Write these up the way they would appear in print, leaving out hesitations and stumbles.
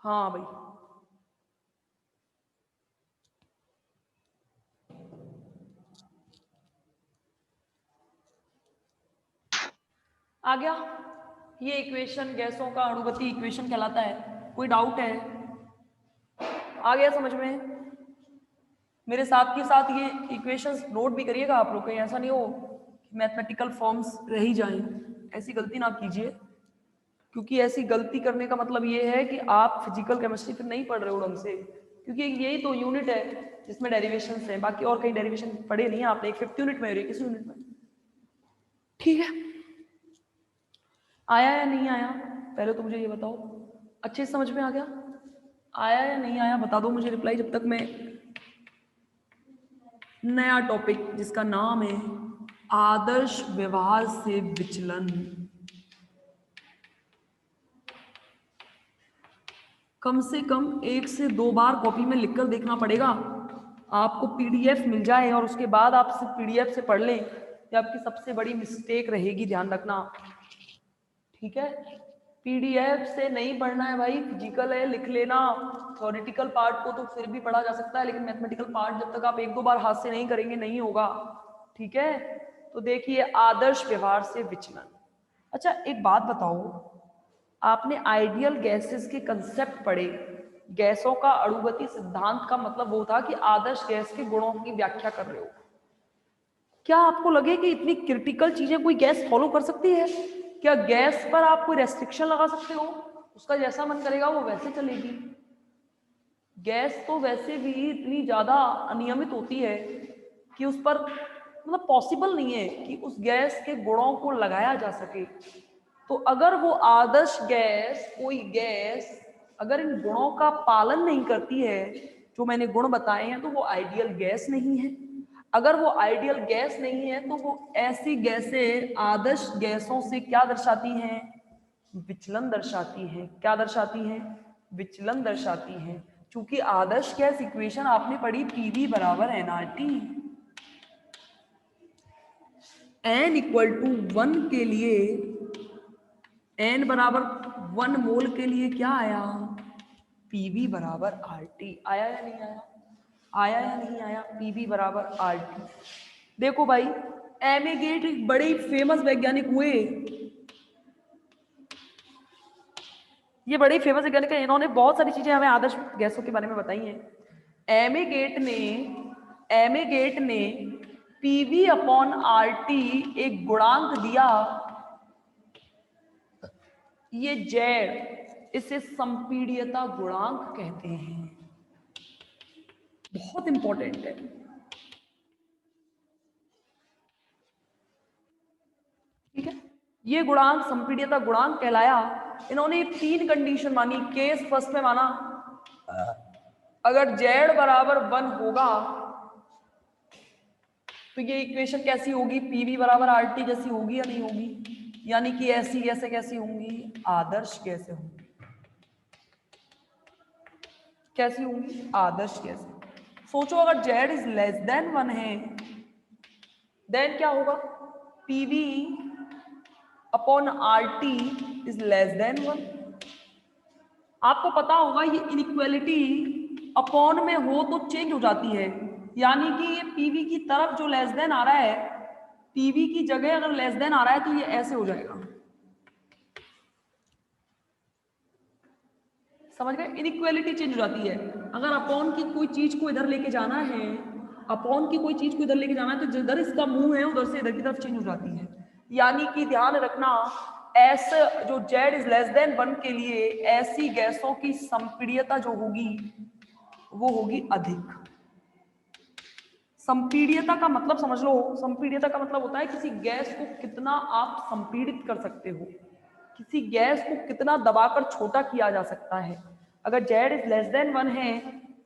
हाँ भाई, आ गया। ये इक्वेशन गैसों का अणुगति इक्वेशन कहलाता है। कोई डाउट है? आ गया समझ में? मेरे साथ के साथ ये इक्वेशंस नोट भी करिएगा आप लोग, कहीं ऐसा नहीं हो कि मैथमेटिकल फॉर्म्स रह ही जाएं। ऐसी गलती ना कीजिए, क्योंकि ऐसी गलती करने का मतलब ये है कि आप फिजिकल केमिस्ट्री फिर नहीं पढ़ रहे हो ढंग से, क्योंकि यही तो यूनिट है जिसमें डेरिवेशंस हैं, बाकी और कहीं डेरिवेशन पढ़े नहीं आपने। एक 5th यूनिट में हो रही है, किस यूनिट में? ठीक है, आया या नहीं आया पहले तो मुझे ये बताओ। अच्छे से समझ में आ गया? आया या नहीं आया बता दो मुझे रिप्लाई, जब तक मैं नया टॉपिक जिसका नाम है आदर्श व्यवहार से विचलन। कम से कम 1 से 2 बार कॉपी में लिखकर देखना पड़ेगा। आपको पीडीएफ मिल जाए और उसके बाद आप सिर्फ पीडीएफ से पढ़ लें, ये आपकी सबसे बड़ी मिस्टेक रहेगी, ध्यान रखना। ठीक है, पीडीएफ से नहीं पढ़ना है भाई, फिजिकल है लिख लेना। थ्योरेटिकल पार्ट को तो फिर भी पढ़ा जा सकता है, लेकिन मैथमेटिकल पार्ट जब तक आप 1-2 बार हाथ से नहीं करेंगे नहीं होगा। ठीक है, तो देखिए आदर्श व्यवहार से विचलन। अच्छा एक बात बताओ, आपने आइडियल गैसेस के कंसेप्ट पढ़े। गैसों का अणुगति सिद्धांत का मतलब वो था कि आदर्श गैस के गुणों की व्याख्या कर रहे हो। क्या आपको लगे कि इतनी क्रिटिकल चीजें कोई गैस फॉलो कर सकती है? क्या गैस पर आप कोई रेस्ट्रिक्शन लगा सकते हो? उसका जैसा मन करेगा वो वैसे चलेगी। गैस तो वैसे भी इतनी ज्यादा अनियमित होती है कि उस पर मतलब पॉसिबल नहीं है कि उस गैस के गुणों को लगाया जा सके। तो अगर वो आदर्श गैस, कोई गैस अगर इन गुणों का पालन नहीं करती है जो मैंने गुण बताए हैं, तो वो आइडियल गैस नहीं है। अगर वो आइडियल गैस नहीं है तो वो ऐसी गैसें आदर्श गैसों से क्या दर्शाती हैं? विचलन दर्शाती हैं। क्या दर्शाती हैं? विचलन दर्शाती हैं। क्योंकि आदर्श गैस इक्वेशन आपने पढ़ी, पीवी बराबर एनआरटी। n इक्वल टू 1 के लिए, n बराबर 1 मोल के लिए क्या आया? पीवी बराबर आरटी। आया या नहीं आया? आया या नहीं आया? पीवी बराबर आरटी। देखो भाई, एमे गेट एक बड़े ही फेमस वैज्ञानिक हुए। ये बड़े ही फेमस वैज्ञानिक है, इन्होंने बहुत सारी चीजें हमें आदर्श गैसों के बारे में बताई हैं। एमे गेट ने पीवी अपॉन आरटी एक गुणांक दिया, ये जेड, इसे संपीड्यता गुणांक कहते हैं। बहुत इंपॉर्टेंट है। ठीक है, ये गुणांक संपीड्यता गुणांक कहलाया। इन्होंने 3 कंडीशन मानी। केस फर्स्ट में माना अगर जेड बराबर 1 होगा तो ये इक्वेशन कैसी होगी? पीवी बराबर आरटी जैसी होगी या नहीं होगी? यानी कि ऐसी गैसें कैसी होंगी? आदर्श गैसें होंगी। कैसी होंगी? आदर्श गैसें। सोचो अगर जेड इज लेस देन 1 है, देन क्या होगा? PV upon RT is less than 1। आपको पता होगा ये इनइक्वालिटी अपॉन में हो तो चेंज हो जाती है, यानी कि ये पीवी की तरफ जो लेस देन आ रहा है, पीवी की जगह अगर लेस देन आ रहा है तो ये ऐसे हो जाएगा। समझ गए? इनइक्वालिटी चेंज हो जाती है। अगर अपॉन की कोई चीज को इधर लेके जाना है, अपॉन की कोई चीज को इधर लेके जाना है, तो जिधर इसका मुंह है उधर से इधर की तरफ चेंज हो जाती है। यानी कि ध्यान रखना, ऐसे जो जेड इज लेस देन 1 के लिए ऐसी गैसों की संपीड्यता जो होगी वो होगी अधिक। संपीड्यता का मतलब समझ लो, संपीड्यता का मतलब होता है किसी गैस को कितना आप संपीड़ित कर सकते हो, किसी गैस को कितना दबाकर छोटा किया जा सकता है। अगर जेड इज लेस देन 1 है,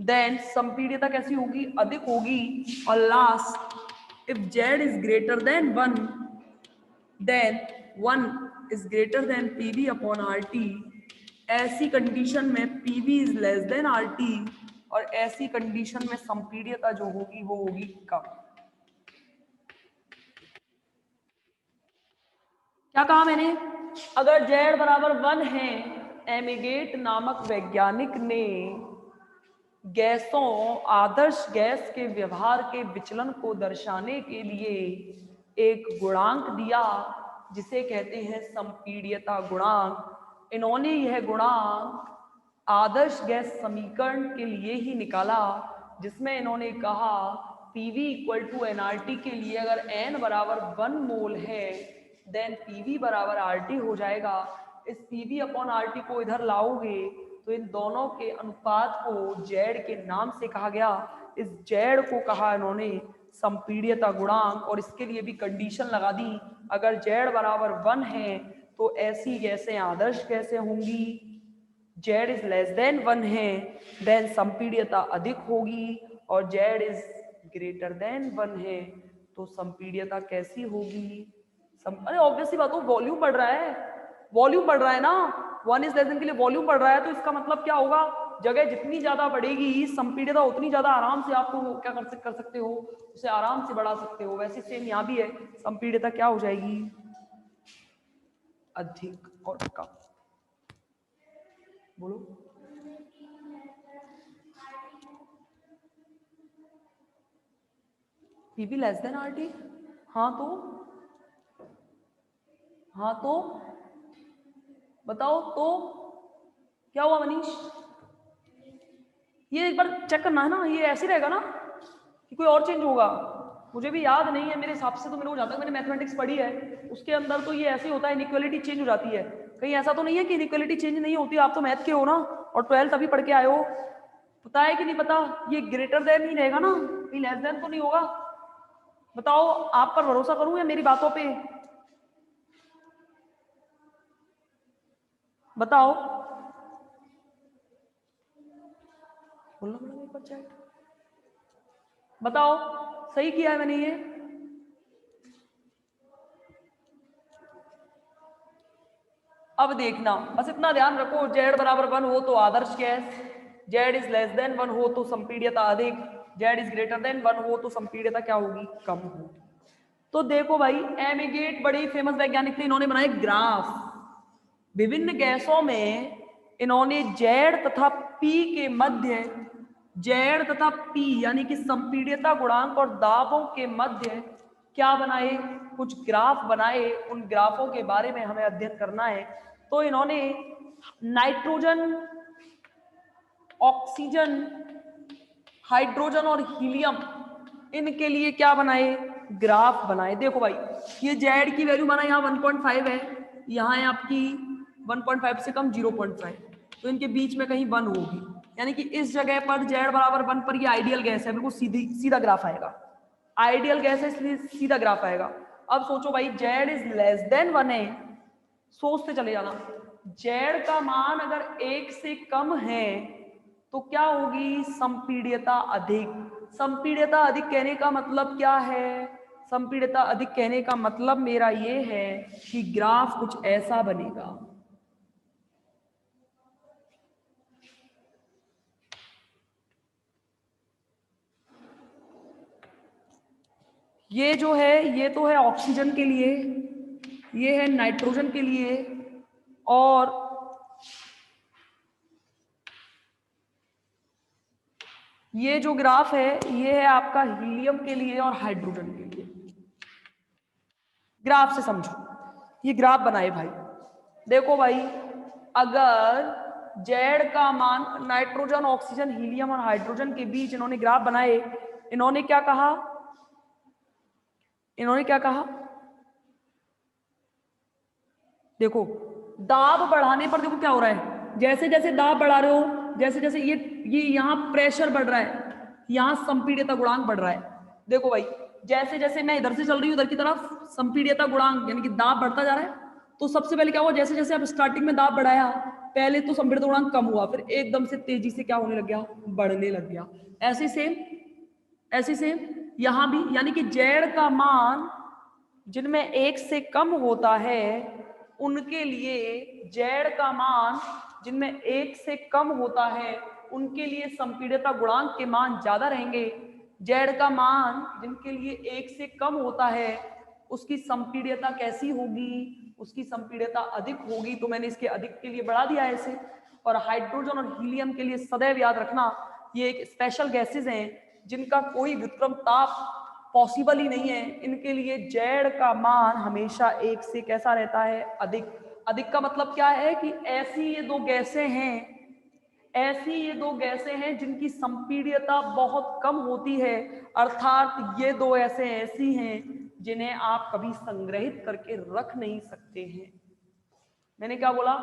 देन संपीड्यता कैसी होगी? अधिक होगी। और last, if Z is greater than 1, then 1 is greater than PV upon RT. ऐसी कंडीशन में PV is less than RT, और ऐसी कंडीशन में संपीड्यता जो होगी वो होगी कम। क्या कहा मैंने? अगर जेड बराबर 1 है, एमिगेट नामक वैज्ञानिक ने गैसों आदर्श गैस के व्यवहार के विचलन को दर्शाने के लिए एक गुणांक दिया जिसे कहते हैं संपीड्यता गुणांक। इन्होंने यह गुणांक आदर्श गैस समीकरण के लिए ही निकाला, जिसमें इन्होंने कहा PV इक्वल टू nRT के लिए अगर n बराबर 1 मोल है देन PV बराबर RT हो जाएगा। इस PV अपॉन RT को इधर लाओगे तो इन दोनों के अनुपात को Z के नाम से कहा गया। इस Z को कहा इन्होंने संपीड्यता गुणांक, और इसके लिए भी कंडीशन लगा दी, अगर Z बराबर 1 है तो ऐसी गैसें आदर्श गैसें होंगी, Z इज लेस देन 1 है देन संपीड्यता अधिक होगी, और Z इज ग्रेटर देन 1 है तो संपीड्यता कैसी होगी? अरे ऑब्वियसली बात हो, वॉल्यूम बढ़ रहा है, वॉल्यूम बढ़ रहा है ना, 1 इज लेस देन के लिए वॉल्यूम बढ़ रहा है, तो इसका मतलब क्या होगा, जगह जितनी ज्यादा बढ़ेगी संपीड्यता उतनी ज्यादा आराम से आपको क्या कर सकते हो, उसे आराम से बढ़ा सकते हो। वैसे सेम यहाँ भी है, संपीड्यता क्या हो जाएगी, अधिक और कम। बोलो PV लेस देन RT, हाँ तो बताओ तो क्या हुआ मनीष? ये एक बार चेक करना है ना, ये ऐसे रहेगा ना कि कोई और चेंज होगा? मुझे भी याद नहीं है, मेरे हिसाब से तो मेरे को जाता है, मैंने मैथमेटिक्स पढ़ी है, उसके अंदर तो ये ऐसे ही होता है, इनइक्वालिटी चेंज हो जाती है। कहीं ऐसा तो नहीं है कि इनइक्वालिटी चेंज नहीं होती? आप तो मैथ के हो ना, और 12th अभी पढ़ के आए हो, पता है कि नहीं पता? ये ग्रेटर देन ही रहेगा ना, ये लेस देन तो नहीं होगा? बताओ, आप पर भरोसा करूं या मेरी बातों पे? बताओ, बोलना पड़ेगा एक बार चैट, बताओ सही किया है मैंने ये? अब देखना, बस इतना ध्यान रखो, Z बराबर 1 हो तो आदर्श गैस, Z इज लेस देन 1 हो तो संपीड्यता अधिक, Z इज ग्रेटर देन 1 हो तो संपीड्यता क्या होगी, कम होगी। तो देखो भाई, एमिगेट बड़े फेमस वैज्ञानिक थे, इन्होंने बनाए ग्राफ, विभिन्न गैसों में इन्होंने Z तथा P के मध्य, Z तथा P यानी कि संपीड्यता गुणांक और दाबों के मध्य क्या बनाए, कुछ ग्राफ बनाए। उन ग्राफों के बारे में हमें अध्ययन करना है। तो इन्होंने नाइट्रोजन, ऑक्सीजन, हाइड्रोजन और हीलियम, इनके लिए क्या बनाए, ग्राफ बनाए। देखो भाई, ये Z की वैल्यू माना यहाँ 1.5 है, यहाँ है आपकी 1.5 से कम 0.5, तो इनके बीच में कहीं 1 होगी, यानी कि इस जगह पर Z बराबर 1 पर ये आइडियल गैस है, बिल्कुल सीधा ग्राफ आएगा, आइडियल गैस है इसलिए सीधा ग्राफ आएगा। अब सोचो भाई, Z इज लेस देन 1 है, सोचते चले जाना, Z का मान अगर 1 से कम है तो क्या होगी, संपीड्यता अधिक। संपीड्यता अधिक कहने का मतलब क्या है, संपीड्यता अधिक कहने का मतलब मेरा ये है कि ग्राफ कुछ ऐसा बनेगा। ये जो है, ये तो है ऑक्सीजन के लिए, ये है नाइट्रोजन के लिए, और ये जो ग्राफ है ये है आपका हीलियम के लिए और हाइड्रोजन के लिए। ग्राफ से समझो, ये ग्राफ बनाए भाई, देखो भाई, अगर Z का मान, नाइट्रोजन, ऑक्सीजन, हीलियम और हाइड्रोजन के बीच इन्होंने ग्राफ बनाए, इन्होंने क्या कहा, इन्होंने क्या कहा, देखो दाब बढ़ाने पर देखो क्या हो रहा है, जैसे जैसे दाब बढ़ा रहे हो, जैसे जैसे ये यहाँ प्रेशर बढ़ रहा है, यहाँ संपीड्यता गुणांक बढ़ रहा है। देखो भाई, जैसे जैसे मैं इधर से चल रही हूँ उधर की तरफ, संपीड्यता गुणांक यानी कि दाब बढ़ता जा रहा है। तो सबसे पहले क्या हुआ, जैसे जैसे आप स्टार्टिंग में दाब बढ़ाया, पहले तो संपीड्यता गुणांक कम हुआ, फिर एकदम से तेजी से क्या होने लग गया, बढ़ने लग गया। ऐसे सेम यहाँ भी, यानी कि Z का मान जिनमें 1 से कम होता है उनके लिए, Z का मान जिनमें 1 से कम होता है उनके लिए संपीड्यता गुणांक के मान ज्यादा रहेंगे। Z का मान जिनके लिए 1 से कम होता है उसकी संपीड्यता कैसी होगी, उसकी संपीड्यता अधिक होगी, तो मैंने इसके अधिक के लिए बढ़ा दिया है इसे। और हाइड्रोजन और हीलियम के लिए सदैव याद रखना, ये एक स्पेशल गैसेज हैं जिनका कोई विक्रम ताप पॉसिबल ही नहीं है। इनके लिए जेड का मान हमेशा 1 से कैसा रहता है, अधिक। अधिक का मतलब क्या है कि ऐसी ये दो गैसें हैं, ऐसी ये दो गैसें हैं जिनकी संपीड्यता बहुत कम होती है, अर्थात ये दो ऐसी हैं जिन्हें आप कभी संग्रहित करके रख नहीं सकते हैं। मैंने क्या बोला?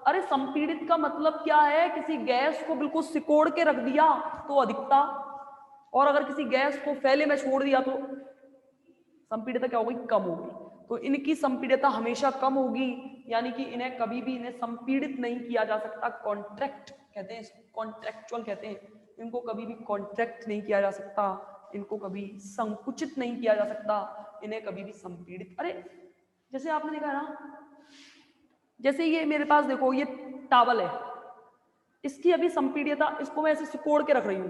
अरे संपीड़ित का मतलब क्या है? किसी गैस को बिल्कुल सिकोड़ के रख दिया तो अधिकता, और अगर किसी गैस को फैले में छोड़ दिया तो संपीड़ितता क्या होगी? कम होगी। तो इनकी संपीड़ितता हमेशा कम होगी, यानी कि इन्हें कभी भी इन्हें संपीड़ित नहीं किया जा सकता। कॉन्ट्रैक्ट कहते हैं, कॉन्ट्रैक्चुअल कहते हैं, इनको कभी भी कॉन्ट्रैक्ट नहीं किया जा सकता, इनको कभी संकुचित नहीं किया जा सकता, इन्हें कभी भी संपीड़ित। अरे जैसे आपने देखा ना, जैसे ये मेरे पास देखो, ये टावल है, इसकी अभी संपीड्यता, इसको मैं ऐसे सिकोड़ के रख रही हूं।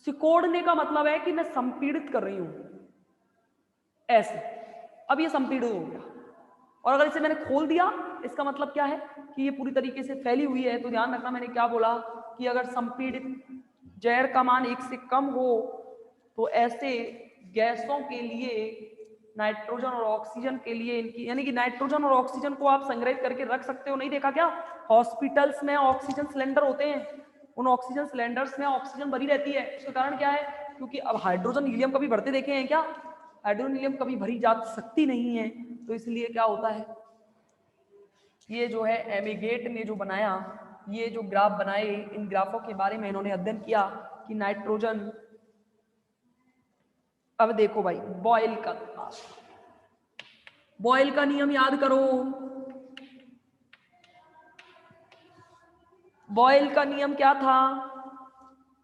सिकोड़ने का मतलब है कि मैं संपीड़ित कर रही हूं ऐसे। अब ये संपीड़ित हो गया, और अगर इसे मैंने खोल दिया, इसका मतलब क्या है कि ये पूरी तरीके से फैली हुई है। तो ध्यान रखना, मैंने क्या बोला कि अगर संपीड़ित जैड का मान 1 से कम हो तो ऐसे गैसों के लिए, नाइट्रोजन और ऑक्सीजन के लिए इनकी, यानी कि नाइट्रोजन और ऑक्सीजन को आप संग्रहित करके रख सकते हो। नहीं देखा क्या? हॉस्पिटल्स में ऑक्सीजन सिलेंडर होते हैं, उन ऑक्सीजन सिलेंडर्स में ऑक्सीजन भरी रहती है। उसका कारण क्या है? क्योंकि अब हाइड्रोजन हीलियम कभी भरते देखे हैं क्या? हाइड्रोजन हीलियम कभी भरी जा सकती नहीं है, तो इसलिए क्या होता है, ये जो है एमिगेट ने जो बनाया, ये जो ग्राफ बनाए, इन ग्राफों के बारे में इन्होंने अध्ययन किया कि नाइट्रोजन, अब देखो भाई, बॉयल का, बॉयल का नियम याद करो। बॉयल का नियम क्या था?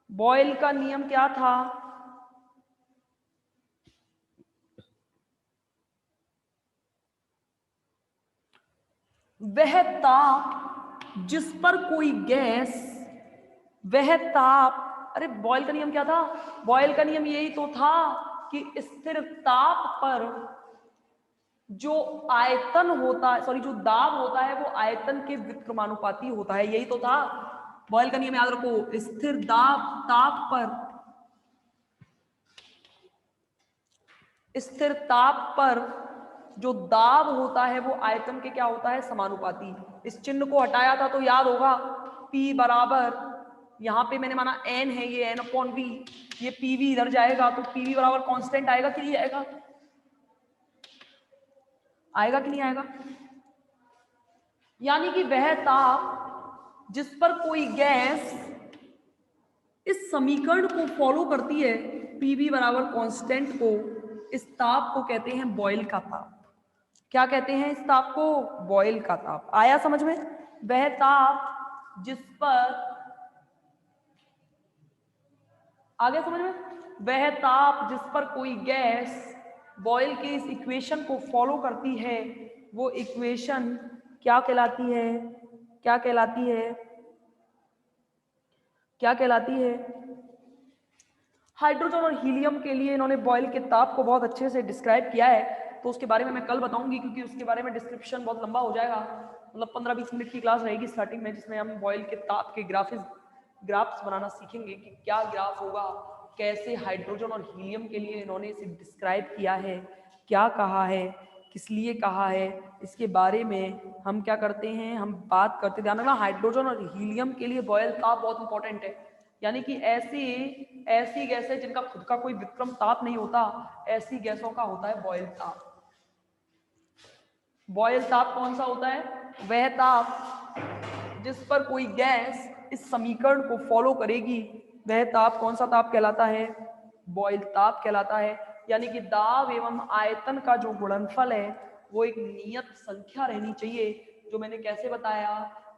बॉयल का नियम क्या था? वह ताप जिस पर कोई गैस, वह ताप, अरे बॉयल का नियम क्या था? बॉयल का नियम यही तो था कि स्थिर ताप पर जो आयतन होता है, सॉरी, जो दाब होता है वो आयतन के व्युत्क्रमानुपाती होता है। यही तो था बॉयल का नियम, याद रखो। स्थिर ताप पर, स्थिर ताप पर जो दाब होता है वो आयतन के क्या होता है? समानुपाती। इस चिन्ह को हटाया था तो याद होगा, P बराबर, यहां पे मैंने माना N है, ये N/V, ये PV इधर जाएगा तो PV बराबर कांस्टेंट आएगा कि नहीं आएगा? आएगा कि नहीं आएगा? यानी कि वह ताप जिस पर कोई गैस इस समीकरण को फॉलो करती है, PV बराबर कांस्टेंट को, इस ताप को कहते हैं बॉयल का ताप। क्या कहते हैं इस ताप को? बॉयल का ताप। आया समझ में? वह ताप जिस पर, आ गया समझ में? वह ताप जिस पर कोई गैस बॉयल के इस इक्वेशन को फॉलो करती है, वो इक्वेशन क्या कहलाती है? क्या कहलाती है? क्या कहलाती है? हाइड्रोजन और हीलियम के लिए इन्होंने बॉयल के ताप को बहुत अच्छे से डिस्क्राइब किया है, तो उसके बारे में मैं कल बताऊंगी, क्योंकि उसके बारे में डिस्क्रिप्शन बहुत लंबा हो जाएगा। मतलब 15-20 मिनट की क्लास रहेगी स्टार्टिंग में, जिसमें हम बॉयल के ताप के ग्राफ्स बनाना सीखेंगे कि क्या ग्राफ होगा, कैसे हाइड्रोजन और हीलियम के लिए इन्होंने इसे डिस्क्राइब किया है, क्या कहा है, किस लिए कहा है, इसके बारे में हम क्या करते हैं, हम बात करते। ध्यान रखना, हाइड्रोजन और हीलियम के लिए बॉयल ताप बहुत इंपॉर्टेंट है। यानी कि ऐसी गैसें जिनका खुद का कोई विक्रम ताप नहीं होता, ऐसी गैसों का होता है बॉयल ताप। बॉयल ताप कौन सा होता है? वह ताप जिस पर कोई गैस इस समीकरण को फॉलो करेगी, वह ताप कौन सा ताप कहलाता है? बॉयल ताप कहलाता है। यानी कि दाब एवं आयतन का जो गुणनफल है वो एक नियत संख्या रहनी चाहिए। जो मैंने कैसे बताया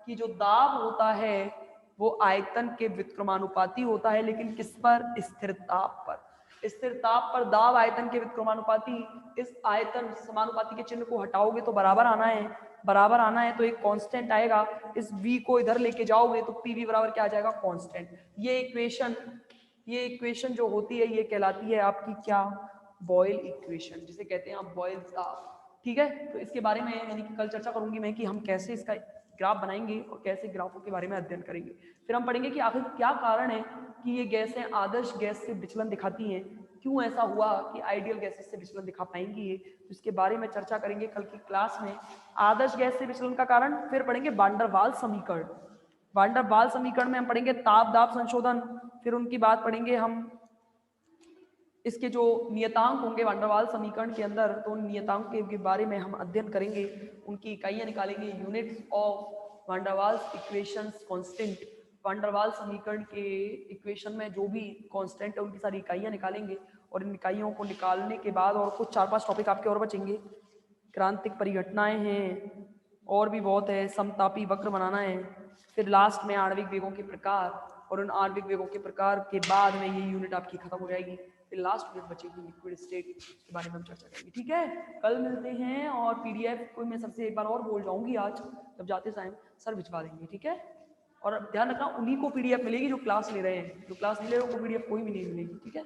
कि जो दाब होता है वो आयतन के व्युत्क्रमानुपाती होता है, लेकिन किस पर? स्थिर ताप पर। स्थिर ताप पर दाब आयतन के व्युत्क्रमानुपाती। इस आयतन समानुपाती के चिन्ह को हटाओगे तो बराबर आना है, बराबर आना है तो एक कांस्टेंट आएगा। इस v को इधर लेके जाओगे तो pv बराबर क्या आ जाएगा? कांस्टेंट। ये इक्वेशन जो होती है ये कहलाती है आपकी क्या? बॉयल इक्वेशन, जिसे कहते हैं आप बॉयल ताप। ठीक है। तो इसके बारे में यानी कि कल चर्चा करूंगी मैं कि हम कैसे इसका ग्राफ बनाएंगे और कैसे ग्राफों के बारे में अध्ययन करेंगे। फिर हम पढ़ेंगे कि आखिर क्या कारण है कि ये गैसें आदर्श गैस से विचलन दिखाती हैं, क्यों ऐसा हुआ कि आइडियल गैसेस से विचलन दिखा पाएंगी ये, तो इसके बारे में चर्चा करेंगे कल की क्लास में। आदर्श गैस से विचलन का कारण, फिर पढ़ेंगे वान डेर वाल्स समीकरण। वान डेर वाल्स समीकरण में हम पढ़ेंगे ताप दाब संशोधन, फिर उनकी बात पढ़ेंगे हम इसके जो नियतांक होंगे वान डेर वाल्स समीकरण के अंदर, तो उन नियतांक के बारे में हम अध्ययन करेंगे, उनकी इकाइयां निकालेंगे, units of van der Waals equations constant. Van der Waals समीकरण के इक्वेशन में जो भी कांस्टेंट है उनकी सारी इकाइयां निकालेंगे, और इन इकाइयों को निकालने के बाद और कुछ 4-5 टॉपिक आपके और बचेंगे। क्रांतिक परिघटनाएं हैं और भी बहुत है, समतापी वक्र बनाना है, फिर लास्ट में आणविक वेगों के प्रकार, और उन आणविक वेगों के प्रकार के बाद में ये यूनिट आपकी खत्म हो जाएगी। फिर लास्ट यूनिट बचेगी लिक्विड स्टेट के बारे में हम चर्चा करेंगे। ठीक है, कल मिलते हैं। और पीडीएफ को मैं सबसे एक बार और बोल जाऊंगी, आज जब जाते टाइम सर भिजवा देंगे। ठीक है, और ध्यान रखना उन्हीं को पीडीएफ मिलेगी जो क्लास ले रहे हैं, जो क्लास नहीं ले रहे उनको पीडीएफ कोई भी नहीं मिलेगी। ठीक है।